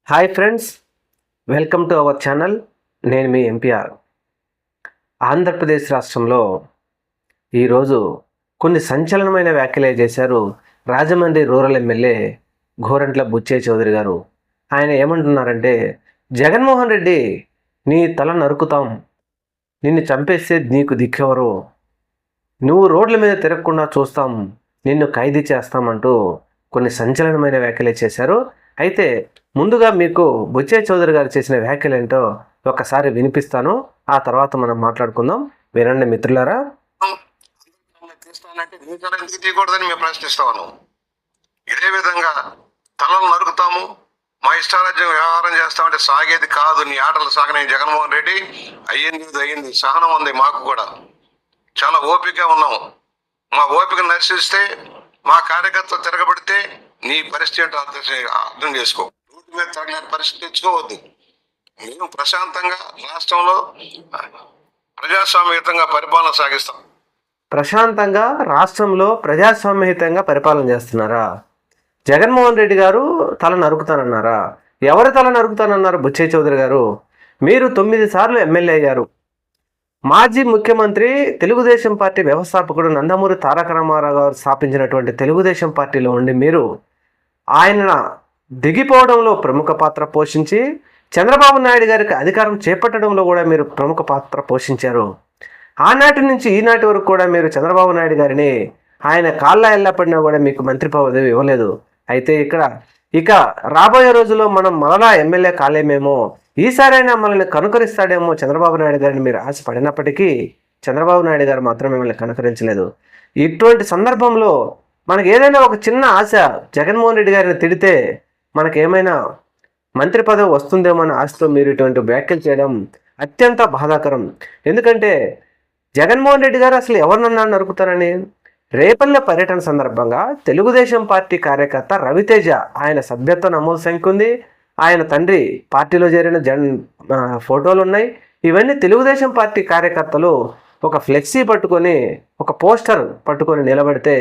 Hi friends, welcome to our channel. నేను మీ MPR. Andhra Pradesh రాష్ట్రంలో ఈరోజు కొన్ని సంచలనమైన వ్యాఖ్యలే చేశారు రాజమండ్రి రూరల్ ఎమ్మెల్యే గోరంట్ల బుచ్చయ్య చౌదరి గారు. ఆయన ఏమంటున్నారంటే, జగన్మోహన్ రెడ్డి నీ తల నరుకుతాం, నిన్ను చంపేస్తే నీకు దిక్కెవరు, నువ్వు రోడ్ల మీద తిరగకుండా చూస్తాం, నిన్ను ఖైదీ చేస్తామంటూ కొన్ని సంచలనమైన వ్యాఖ్యలే చేశారు. అయితే ముందుగా మీకు బుచ్చయ్య చౌదరి గారు చేసిన వ్యాఖ్యలు ఏంటో ఒకసారి వినిపిస్తాను. ఆ తర్వాత మనం మాట్లాడుకుందాం. వినండి మిత్రులారా. తీయకూడదని మేము ప్రశ్నిస్తాను. ఇదే విధంగా తలలు నరుకుతాము, మా ఇష్టారాజ్యం వ్యవహారం చేస్తామంటే సాగేది కాదు. నీ ఆటలు సాగనే జగన్మోహన్ రెడ్డి. అయ్యింది సహనం ఉంది, మాకు కూడా చాలా ఓపికగా ఉన్నాము. మా ఓపిక నశిస్తే, మా కార్యకర్తలు తిరగబడితే నీ పరిస్థితి ఏంటో అర్థం చేసుకో. రోడ్డు మీద తరగలేని పరిస్థితి తెచ్చుకోవద్దు. మేము ప్రశాంతంగా రాష్ట్రంలో ప్రజాస్వామ్యయుతంగా పరిపాలన సాగిస్తాం. ప్రశాంతంగా రాష్ట్రంలో ప్రజాస్వామ్యయుతంగా పరిపాలన చేస్తున్నారా? జగన్మోహన్ రెడ్డి గారు తల నరుకుతానన్నారా? ఎవరి తల నరుకుతానన్నారు బుచ్చయ్య చౌదరి గారు? మీరు 9 సార్లు ఎమ్మెల్యే అయ్యారు. మాజీ ముఖ్యమంత్రి, తెలుగుదేశం పార్టీ వ్యవస్థాపకుడు నందమూరి తారక రామారావు గారు స్థాపించినటువంటి తెలుగుదేశం పార్టీలో ఉండి మీరు ఆయన దిగిపోవడంలో ప్రముఖ పాత్ర పోషించి, చంద్రబాబు నాయుడు గారికి అధికారం చేపట్టడంలో కూడా మీరు ప్రముఖ పాత్ర పోషించారు. ఆనాటి నుంచి ఈనాటి వరకు కూడా మీరు చంద్రబాబు నాయుడు గారిని ఆయన కాళ్ళ ఎల్లపడినా కూడా మీకు మంత్రి పదవి ఇవ్వలేదు. అయితే ఇక రాబోయే రోజుల్లో మనం మరలా ఎమ్మెల్యే కాలేమేమో, ఈసారైనా మనల్ని కనుకరిస్తాడేమో చంద్రబాబు నాయుడు గారిని మీరు ఆశపడినప్పటికీ చంద్రబాబు నాయుడు గారు మాత్రం మిమ్మల్ని కనుకరించలేదు. ఇటువంటి సందర్భంలో మనకు ఏదైనా ఒక చిన్న ఆశ, జగన్మోహన్ రెడ్డి గారిని తిడితే మనకేమైనా మంత్రి పదవి వస్తుందేమో అనే ఆశతో మీరు ఇటువంటి వ్యాఖ్యలు చేయడం అత్యంత బాధాకరం. ఎందుకంటే జగన్మోహన్ రెడ్డి గారు అసలు ఎవరినన్నా నరుకుతారని? రేపల్లె పర్యటన సందర్భంగా తెలుగుదేశం పార్టీ కార్యకర్త రవితేజ, ఆయన సభ్యత్వ నమోదు సంఖ్య ఉంది, ఆయన తండ్రి పార్టీలో చేరిన ఫోటోలు ఉన్నాయి. ఇవన్నీ తెలుగుదేశం పార్టీ కార్యకర్తలు ఒక ఫ్లెక్సీ పట్టుకొని, ఒక పోస్టర్ పట్టుకొని నిలబడితే,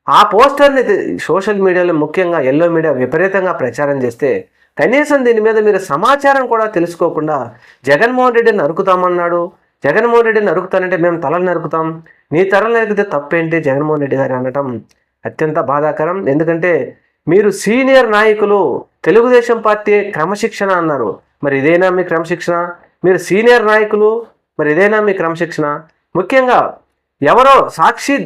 ఆ పోస్టర్ని సోషల్ మీడియాలో ముఖ్యంగా ఎల్లో మీడియా విపరీతంగా ప్రచారం చేస్తే, కనీసం దీని మీద మీరు సమాచారం కూడా తెలుసుకోకుండా జగన్మోహన్ రెడ్డిని నరుకుతామన్నాడు. జగన్మోహన్ రెడ్డిని నరుకుతానంటే మేము తలలు నరుకుతాం, నీ తలలు నరికితే తప్పేంటి జగన్మోహన్ రెడ్డి గారు అనటం అత్యంత బాధాకరం. ఎందుకంటే మీరు సీనియర్ నాయకులు, తెలుగుదేశం పార్టీ క్రమశిక్షణ అన్నారు. మరి ఇదేనా మీ క్రమశిక్షణ? మీరు సీనియర్ నాయకులు, మరి ఇదేనా మీ క్రమశిక్షణ? ముఖ్యంగా ఎవరో సాక్షి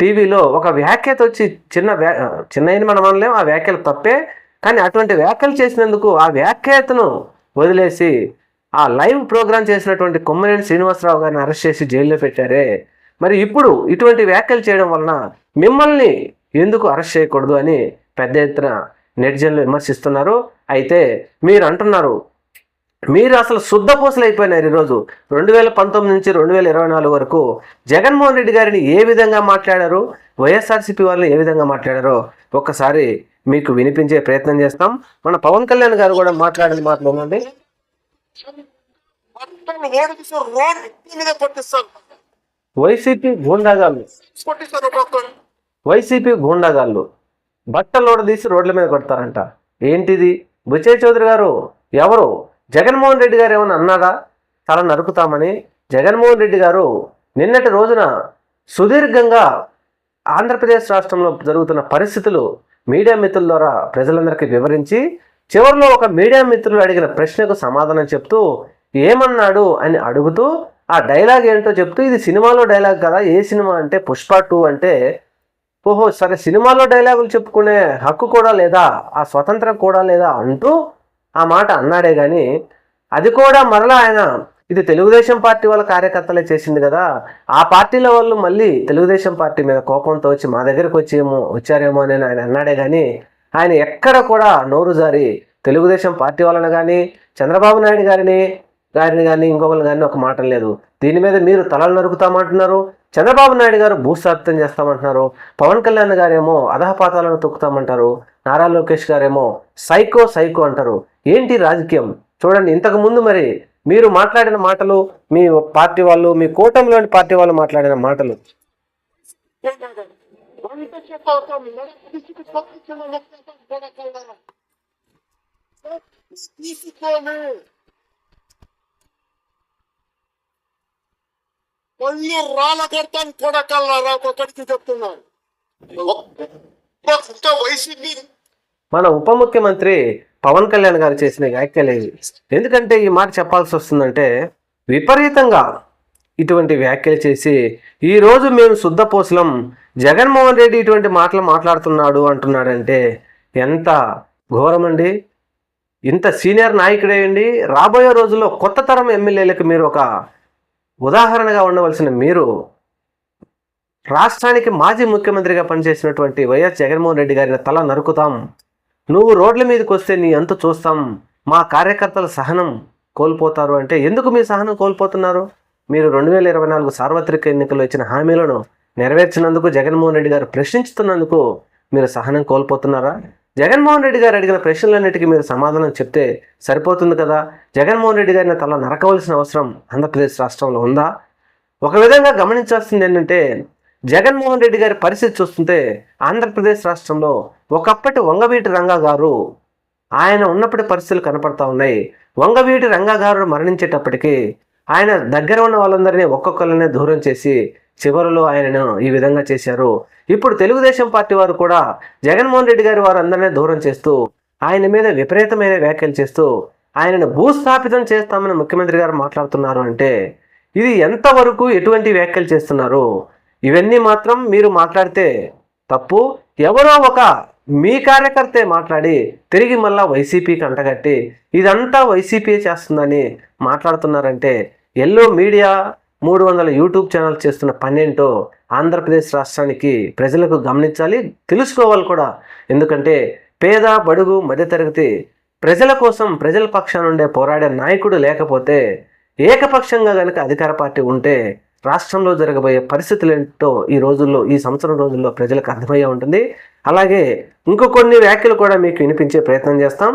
టీవీలో ఒక వ్యాఖ్యత వచ్చి చిన్న మనం అనలేం, ఆ వ్యాఖ్యలు తప్పే, కానీ అటువంటి వ్యాఖ్యలు చేసినందుకు ఆ వ్యాఖ్యతను వదిలేసి ఆ లైవ్ ప్రోగ్రాం చేసినటువంటి కొమ్మనేని శ్రీనివాసరావు గారిని అరెస్ట్ చేసి జైల్లో పెట్టారే. మరి ఇప్పుడు ఇటువంటి వ్యాఖ్యలు చేయడం వలన మిమ్మల్ని ఎందుకు అరెస్ట్ చేయకూడదు అని పెద్ద ఎత్తున నెటిజన్లు విమర్శిస్తున్నారు. అయితే మీరు అంటున్నారు, మీరు అసలు శుద్ధపూసలు అయిపోయినారు. ఈరోజు 2019 నుంచి 2024 వరకు జగన్మోహన్ రెడ్డి గారిని ఏ విధంగా మాట్లాడారు, వైఎస్ఆర్సీపీ వాళ్ళని ఏ విధంగా మాట్లాడారో ఒక్కసారి మీకు వినిపించే ప్రయత్నం చేస్తాం. మన పవన్ కళ్యాణ్ గారు కూడా మాట్లాడేది మాట్లాడండి. వైసీపీ గూండాగాళ్ళు బట్టలు తీసి రోడ్ల మీద కొడతారంట. ఏంటిది? బుచ్చయ్య చౌదరి గారు ఎవరు? జగన్మోహన్ రెడ్డి గారు ఏమన్నా అన్నాడా తల నరుకుతామని? జగన్మోహన్ రెడ్డి గారు నిన్నటి రోజున సుదీర్ఘంగా ఆంధ్రప్రదేశ్ రాష్ట్రంలో జరుగుతున్న పరిస్థితులు మీడియా మిత్రుల ద్వారా ప్రజలందరికీ వివరించి, చివరిలో ఒక మీడియా మిత్రులు అడిగిన ప్రశ్నకు సమాధానం చెప్తూ ఏమన్నాడు అని అడుగుతూ ఆ డైలాగ్ ఏంటో చెప్తూ, ఇది సినిమాలో డైలాగ్ కదా, ఏ సినిమా అంటే పుష్ప 2 అంటే, ఓహో సరే సినిమాలో డైలాగులు చెప్పుకునే హక్కు కూడా లేదా, ఆ స్వతంత్రం కూడా లేదా అంటూ ఆ మాట అన్నాడే కానీ, అది కూడా మరలా ఆయన ఇది తెలుగుదేశం పార్టీ వాళ్ళ కార్యకర్తలే చేసింది కదా, ఆ పార్టీల వాళ్ళు మళ్ళీ తెలుగుదేశం పార్టీ మీద కోపంతో వచ్చి మా దగ్గరకు వచ్చారేమో అని ఆయన అన్నాడే కానీ, ఆయన ఎక్కడ కూడా నోరు జారి తెలుగుదేశం పార్టీ వాళ్ళని కానీ, చంద్రబాబు నాయుడు గారిని కానీ ఇంకొకరు కానీ ఒక మాట లేదు. దీని మీద మీరు తలలు నరుకుతామంటున్నారు, చంద్రబాబు నాయుడు గారు భూస్థాపితం చేస్తామంటున్నారు, పవన్ కళ్యాణ్ గారేమో అధపాతాలను తొక్కుతామంటారు, నారా లోకేష్ గారేమో సైకో అంటారు. ఏంటి రాజకీయం? చూడండి, ఇంతకుముందు మరి మీరు మాట్లాడిన మాటలు, మీ పార్టీ వాళ్ళు, మీ కూటమిలోని పార్టీ వాళ్ళు మాట్లాడిన మాటలు తీసుకొని మళ్ళీ రాళ్ళ కొడతాను కొడకల్లారా ఒక్కొక్కడికి చెప్తున్నాను. ఒక్క వైసీపీ మన ఉప ముఖ్యమంత్రి పవన్ కళ్యాణ్ గారు చేసిన వ్యాఖ్యలు ఇవి. ఎందుకంటే ఈ మాట చెప్పాల్సి వస్తుందంటే, విపరీతంగా ఇటువంటి వ్యాఖ్యలు చేసి ఈరోజు మేము శుద్ధపోసలం, జగన్మోహన్ రెడ్డి ఇటువంటి మాటలు మాట్లాడుతున్నాడు అంటున్నాడంటే ఎంత ఘోరమండి. ఇంత సీనియర్ నాయకుడేయండి, రాబోయే రోజుల్లో కొత్త తరం ఎమ్మెల్యేలకు మీరు ఒక ఉదాహరణగా ఉండవలసిన మీరు, రాష్ట్రానికి మాజీ ముఖ్యమంత్రిగా పనిచేసినటువంటి వైఎస్ జగన్మోహన్ రెడ్డి గారిని తల నరుకుతాం, నువ్వు రోడ్ల మీదకి వస్తే నీ అంతు చూస్తాం, మా కార్యకర్తల సహనం కోల్పోతారు అంటే ఎందుకు మీ సహనం కోల్పోతున్నారు? మీరు 2024 సార్వత్రిక ఎన్నికల్లో ఇచ్చిన హామీలను నెరవేర్చినందుకు, జగన్మోహన్ రెడ్డి గారు ప్రశ్నించుతున్నందుకు మీరు సహనం కోల్పోతున్నారా? జగన్మోహన్ రెడ్డి గారు అడిగిన ప్రశ్నలన్నిటికీ మీరు సమాధానం చెప్తే సరిపోతుంది కదా. జగన్మోహన్ రెడ్డి గారిని తల నరకవలసిన అవసరం ఆంధ్రప్రదేశ్ రాష్ట్రంలో ఉందా? ఒక విధంగా గమనించాల్సింది ఏంటంటే, జగన్మోహన్ రెడ్డి గారి పరిస్థితి చూస్తుంటే ఆంధ్రప్రదేశ్ రాష్ట్రంలో ఒకప్పటి వంగవీటి రంగా గారు, ఆయన ఉన్నప్పటి పరిస్థితులు కనపడతా ఉన్నాయి. వంగవీటి రంగా గారు మరణించేటప్పటికీ ఆయన దగ్గర ఉన్న వాళ్ళందరినీ ఒక్కొక్కరినే దూరం చేసి చివరిలో ఆయనను ఈ విధంగా చేశారు. ఇప్పుడు తెలుగుదేశం పార్టీ వారు కూడా జగన్మోహన్ రెడ్డి గారి వారు అందరినీ దూరం చేస్తూ ఆయన మీద విపరీతమైన వ్యాఖ్యలు చేస్తూ ఆయనను భూస్థాపితం చేస్తామని ముఖ్యమంత్రి గారు మాట్లాడుతున్నారు అంటే ఇది ఎంతవరకు ఎటువంటి వ్యాఖ్యలు చేస్తున్నారు? ఇవన్నీ మాత్రం మీరు మాట్లాడితే తప్పు. ఎవరో ఒక మీ కార్యకర్తే మాట్లాడి తిరిగి మళ్ళా వైసీపీకి అంటగట్టి ఇదంతా వైసీపీ చేస్తుందని మాట్లాడుతున్నారంటే ఎల్లో మీడియా 300 యూట్యూబ్ ఛానల్స్ చేస్తున్న పనేంటో ఆంధ్రప్రదేశ్ రాష్ట్రానికి ప్రజలకు గమనించాలి, తెలుసుకోవాలి కూడా. ఎందుకంటే పేద, బడుగు, మధ్యతరగతి ప్రజల కోసం, ప్రజల పక్షాన ఉండే పోరాడే నాయకుడు లేకపోతే, ఏకపక్షంగా కనుక అధికార పార్టీ ఉంటే రాష్ట్రంలో జరగబోయే పరిస్థితులు ఏంటో ఈ రోజుల్లో, ఈ సంవత్సరం రోజుల్లో ప్రజలకు అర్థమయ్యే ఉంటుంది. అలాగే ఇంకో కొన్ని వ్యాఖ్యలు కూడా మీకు వినిపించే ప్రయత్నం చేస్తాం.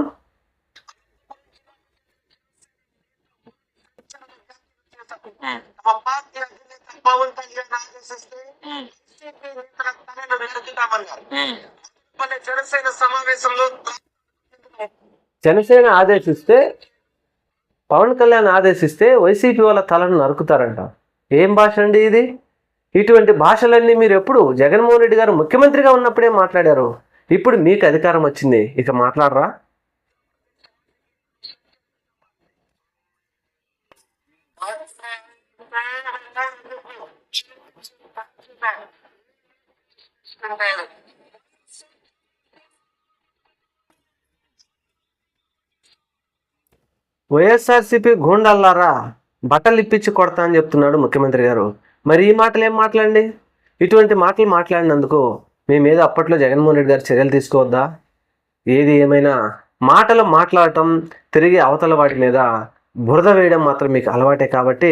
పవన్ కళ్యాణ్ ఆదేశిస్తే జనసేన సమావేశంలో జనసేన ఆదేశిస్తే, పవన్ కళ్యాణ్ ఆదేశిస్తే వైసీపీ వాళ్ళ తలను నరుకుతారంట. ఏం భాష అండి ఇది? ఇటువంటి భాషలన్నీ మీరు ఎప్పుడు జగన్మోహన్ రెడ్డి గారు ముఖ్యమంత్రిగా ఉన్నప్పుడే మాట్లాడారు. ఇప్పుడు మీకు అధికారం వచ్చింది, ఇక మాట్లాడరా? వైఎస్ఆర్సీపీ గూండాలారా, బట్టలు ఇప్పించి కొడతా అని చెప్తున్నాడు ముఖ్యమంత్రి గారు. మరి ఈ మాటలు ఏం మాట్లాడండి? ఇటువంటి మాటలు మాట్లాడినందుకు మీ మీద అప్పట్లో జగన్మోహన్ రెడ్డి గారు చర్యలు తీసుకోవద్దా? ఏది ఏమైనా మాటలు మాట్లాడటం, తిరిగి అవతల వాటి మీద బురద వేయడం మాత్రం మీకు అలవాటే. కాబట్టి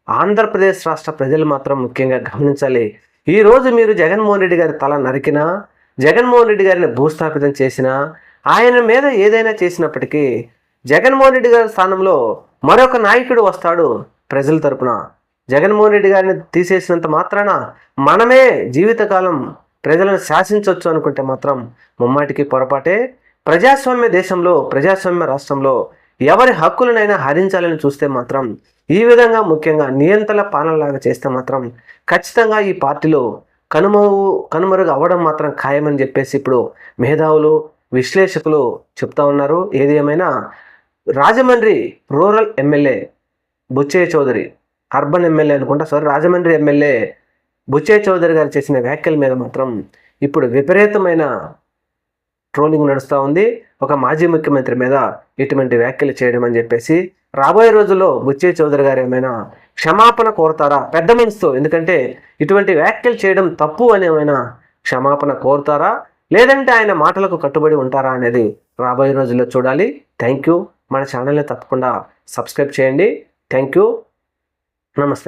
ఆంధ్రప్రదేశ్ రాష్ట్ర ప్రజలు మాత్రం ముఖ్యంగా గమనించాలి. ఈరోజు మీరు జగన్మోహన్ రెడ్డి గారి తల నరికినా, జగన్మోహన్ రెడ్డి గారిని భూస్థాపితం చేసినా, ఆయన మీద ఏదైనా చేసినప్పటికీ జగన్మోహన్ రెడ్డి గారి స్థానంలో మరొక నాయకుడు వస్తాడు ప్రజల తరపున. జగన్మోహన్ రెడ్డి గారిని తీసేసినంత మాత్రాన మనమే జీవితకాలం ప్రజలను శాసించవచ్చు అనుకుంటే మాత్రం ముమ్మాటికి పొరపాటే. ప్రజాస్వామ్య దేశంలో, ప్రజాస్వామ్య రాష్ట్రంలో ఎవరి హక్కులనైనా హరించాలని చూస్తే మాత్రం, ఈ విధంగా ముఖ్యంగా నియంత్రణ పాలనలాగా చేస్తే మాత్రం ఖచ్చితంగా ఈ పార్టీలో కనుమరుగు అవ్వడం మాత్రం ఖాయమని చెప్పేసి ఇప్పుడు మేధావులు, విశ్లేషకులు చెప్తా ఉన్నారు. ఏది ఏమైనా Rajahmundry rural MLA Butchaiah Chowdary, urban MLA అనుకుంటా, రాజమండ్రి ఎమ్మెల్యే బుచ్చయ్య చౌదరి గారు చేసిన వ్యాఖ్యల మీద మాత్రం ఇప్పుడు విపరీతమైన ట్రోలింగ్ నడుస్తూ ఉంది. ఒక మాజీ ముఖ్యమంత్రి మీద ఇటువంటి వ్యాఖ్యలు చేయడం అని చెప్పేసి రాబోయే రోజుల్లో బుచ్చయ్య చౌదరి గారు ఏమైనా క్షమాపణ కోరుతారా పెద్ద మనసుతో? ఎందుకంటే ఇటువంటి వ్యాఖ్యలు చేయడం తప్పు అని ఏమైనా క్షమాపణ కోరుతారా, లేదంటే ఆయన మాటలకు కట్టుబడి ఉంటారా అనేది రాబోయే రోజుల్లో చూడాలి. Thank you. మన ఛానల్ని తప్పకుండా సబ్స్క్రైబ్ చేయండి. Thank you. నమస్తే.